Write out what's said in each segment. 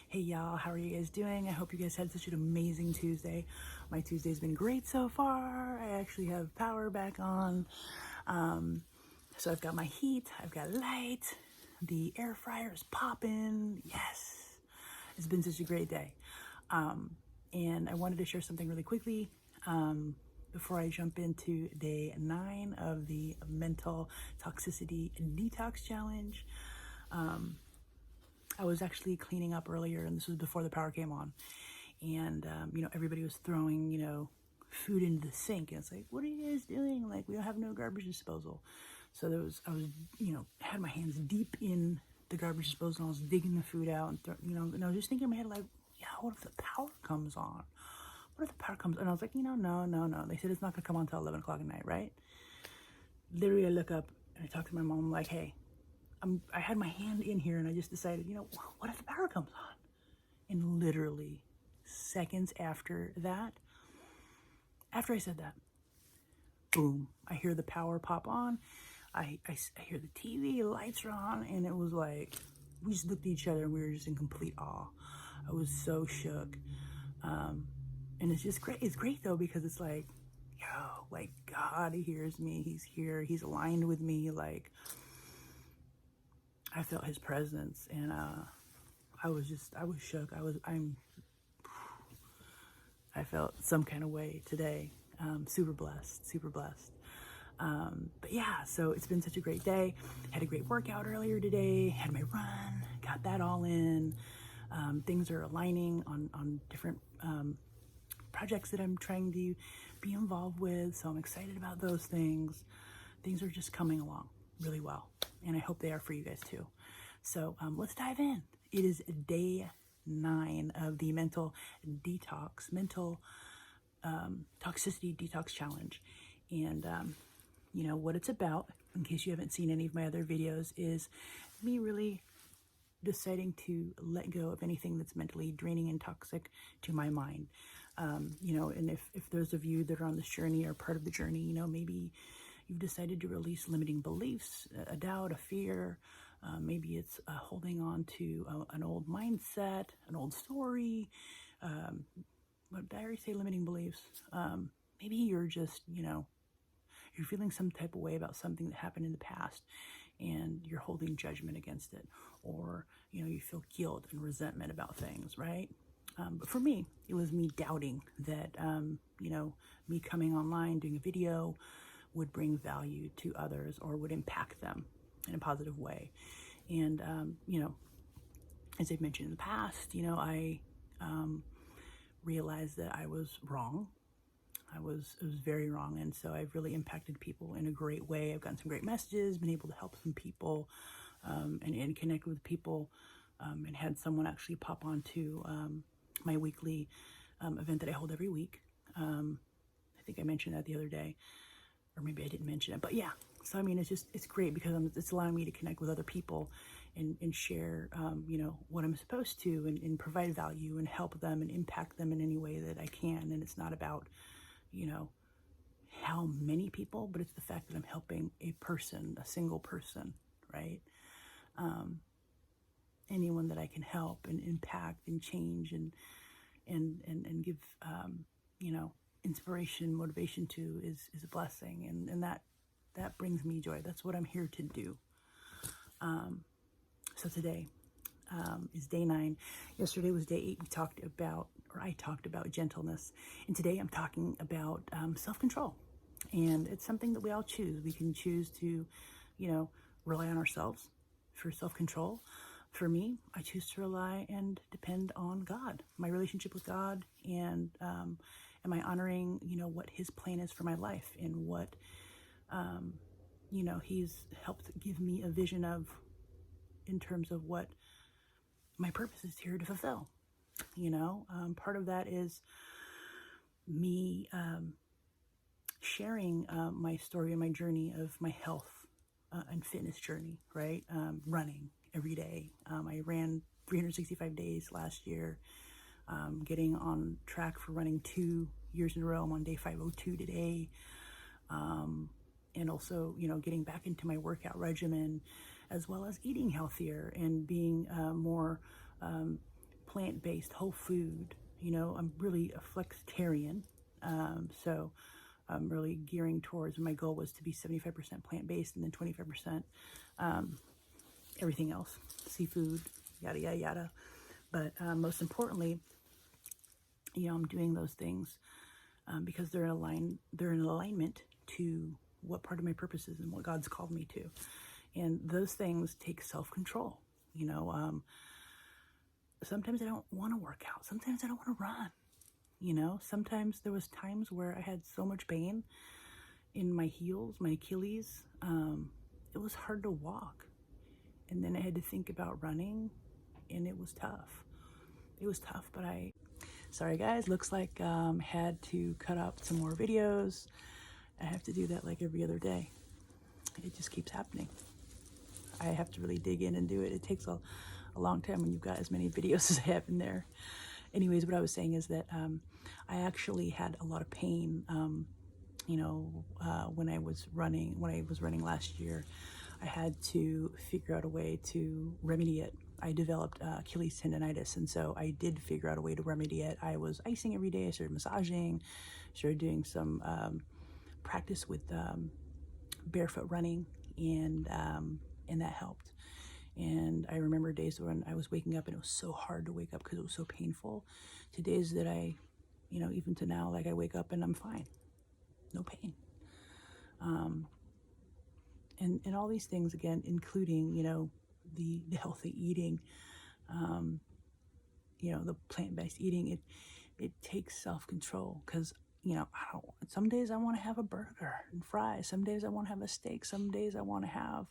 Hey y'all, how are you guys doing? I hope you guys had such an amazing Tuesday. My Tuesday's been great so far. I actually have power back on. So I've got my heat, I've got light, the air fryer is popping. Yes, it's been such a great day. And I wanted to share something really quickly before I jump into day 9 of the mental toxicity detox challenge. I was actually cleaning up earlier, and this was before the power came on. And, everybody was throwing, food into the sink. And it's like, what are you guys doing? Like, we don't have no garbage disposal. So I was, had my hands deep in the garbage disposal, and I was digging the food out, and, and I was just thinking in my head, like, yeah, what if the power comes on? What if the power comes on? And I was like, no. They said it's not going to come on until 11 o'clock at night, right? Literally, I look up, and I talk to my mom, I'm like, hey, I had my hand in here, and I just decided, what if the power comes on? And literally seconds after I said that, boom, I hear the power pop on. I hear the TV, lights are on, and it was like, we just looked at each other and we were just in complete awe. I was so shook. And it's just great. It's great though, because it's like, like God hears me. He's here. He's aligned with me. Like, I felt his presence, and I was shook. I felt some kind of way today. Super blessed. But yeah, so it's been such a great day. Had a great workout earlier today. Had my run. Got that all in. Things are aligning on different projects that I'm trying to be involved with. So I'm excited about those things. Things are just coming along really well, and I hope they are for you guys too. So let's dive in. It is day 9 of the mental toxicity detox challenge. And what it's about, in case you haven't seen any of my other videos, is me really deciding to let go of anything that's mentally draining and toxic to my mind. And if those of you that are on this journey are part of the journey, maybe you've decided to release limiting beliefs, a doubt, a fear. Maybe it's holding on to an old mindset, an old story. What did I already say? Limiting beliefs. Maybe you're just, you're feeling some type of way about something that happened in the past, and you're holding judgment against it, or you feel guilt and resentment about things, right? But for me, it was me doubting that me coming online, doing a video would bring value to others or would impact them in a positive way. And as I've mentioned in the past, I realized that I was wrong. It was very wrong, and so I've really impacted people in a great way. I've gotten some great messages, been able to help some people, and connect with people, and had someone actually pop onto my weekly event that I hold every week. I think I mentioned that the other day, or maybe I didn't mention it, but yeah. So, it's great because it's allowing me to connect with other people and share, what I'm supposed to, and provide value and help them and impact them in any way that I can. And it's not about, how many people, but it's the fact that I'm helping a person, a single person, right? Anyone that I can help and impact and change and give, inspiration, motivation to is a blessing. And that brings me joy. That's what I'm here to do. So today is day 9. Yesterday was day 8. I talked about gentleness. And today I'm talking about self-control. And it's something that we all choose. We can choose to, rely on ourselves for self-control. For me, I choose to rely and depend on God, my relationship with God, and am I honoring, what His plan is for my life, and what, He's helped give me a vision of in terms of what my purpose is here to fulfill. Part of that is me sharing my story and my journey of my health and fitness journey, right? Running every day. I ran 365 days last year, getting on track for running 2 years in a row. I'm on day 502 today. And also, getting back into my workout regimen, as well as eating healthier and being more plant-based, whole food. You know, I'm really a flexitarian. So I'm really gearing towards, my goal was to be 75% plant-based and then 25% everything else, seafood, yada, yada, yada. But most importantly, you know, I'm doing those things because they're in alignment to what part of my purpose is and what God's called me to. And those things take self-control. You know, sometimes I don't want to work out. Sometimes I don't want to run. You know, sometimes there was times where I had so much pain in my heels, my Achilles. It was hard to walk. And then I had to think about running, and it was tough. It was tough, but sorry guys, looks like had to cut out some more videos. I have to do that like every other day. It just keeps happening. I have to really dig in and do it. It takes a long time when you've got as many videos as I have in there. Anyways, what I was saying is that I actually had a lot of pain, you know, when I was running last year. I had to figure out a way to remedy it. I developed Achilles tendonitis, and so I did figure out a way to remedy it. I was icing every day. I started massaging, started doing some practice with barefoot running, and that helped. And I remember days when I was waking up and it was so hard to wake up because it was so painful, to days that I, you know, even to now, like I wake up and I'm fine, no pain. And all these things, again, including, you know, the healthy eating, you know, the plant-based eating, it takes self-control, because, you know, some days I want to have a burger and fries. Some days I want to have a steak. Some days I want to have,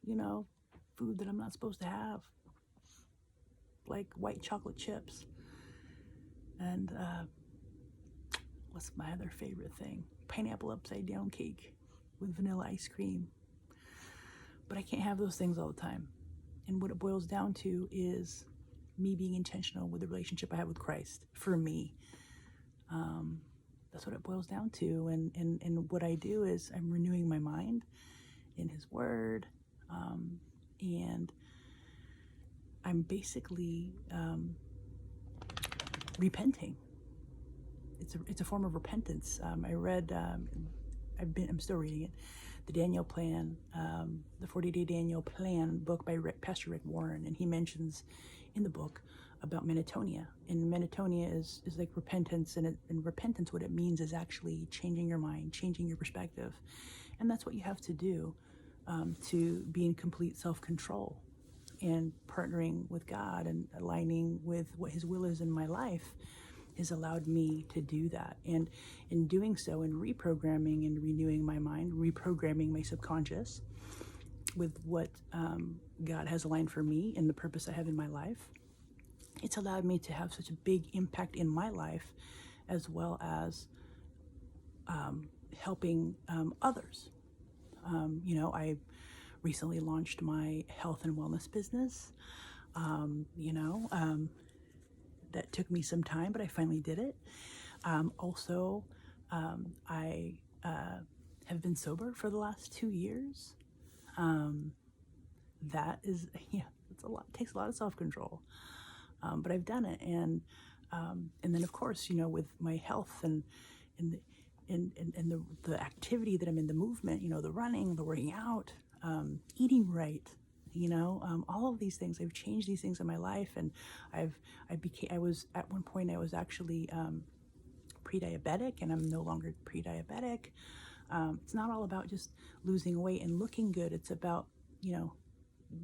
you know, food that I'm not supposed to have, like white chocolate chips. And what's my other favorite thing? Pineapple upside down cake with vanilla ice cream. But I can't have those things all the time. And what it boils down to is me being intentional with the relationship I have with Christ. For me, that's what it boils down to. And what I do is I'm renewing my mind in His Word, and I'm basically repenting. It's a form of repentance. I read, I'm still reading it, the Daniel Plan, the 40-day Daniel Plan book by Pastor Rick Warren, and he mentions in the book about metanoia. And metanoia is like repentance, and repentance, what it means is actually changing your mind, changing your perspective, and that's what you have to do to be in complete self-control and partnering with God and aligning with what His will is in my life has allowed me to do that. And in doing so, in reprogramming and renewing my mind, reprogramming my subconscious with what God has aligned for me and the purpose I have in my life, it's allowed me to have such a big impact in my life, as well as helping others. You know, I recently launched my health and wellness business. You know, that took me some time, but I finally did it. Also, I have been sober for the last 2 years. That is, yeah, it's a lot. It takes a lot of self-control, but I've done it. And then, of course, you know, with my health and the activity that I'm in, the movement, you know, the running, the working out, eating right, you know, all of these things, I've changed these things in my life. And I was at one point, I was actually pre-diabetic, and I'm no longer pre-diabetic. It's not all about just losing weight and looking good. It's about, you know,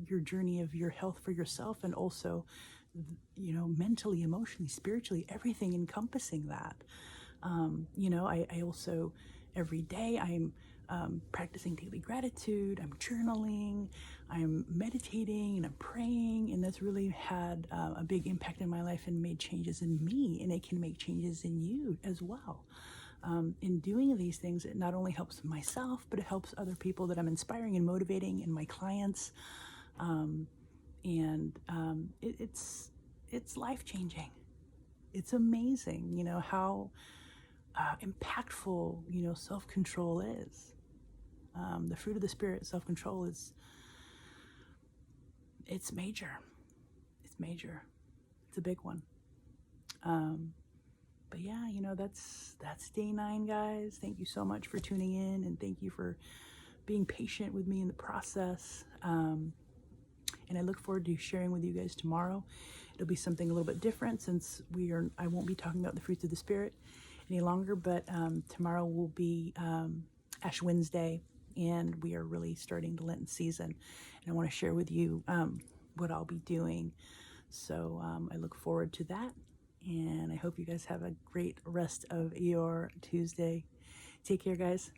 your journey of your health for yourself, and also, you know, mentally, emotionally, spiritually, everything encompassing that. You know, I also, every day I'm practicing daily gratitude, I'm journaling, I'm meditating, and I'm praying, and that's really had a big impact in my life and made changes in me, and it can make changes in you as well. In doing these things, it not only helps myself, but it helps other people that I'm inspiring and motivating, and my clients, it's life-changing. It's amazing, you know, how impactful, you know, self-control is. The fruit of the Spirit, self-control, it's major. It's major. It's a big one. But yeah, that's day 9, guys. Thank you so much for tuning in, and thank you for being patient with me in the process. And I look forward to sharing with you guys tomorrow. It'll be something a little bit different, since I won't be talking about the fruits of the Spirit any longer, but tomorrow will be Ash Wednesday, and we are really starting the Lenten season. And I want to share with you what I'll be doing. So I look forward to that, and I hope you guys have a great rest of your Tuesday. Take care, guys.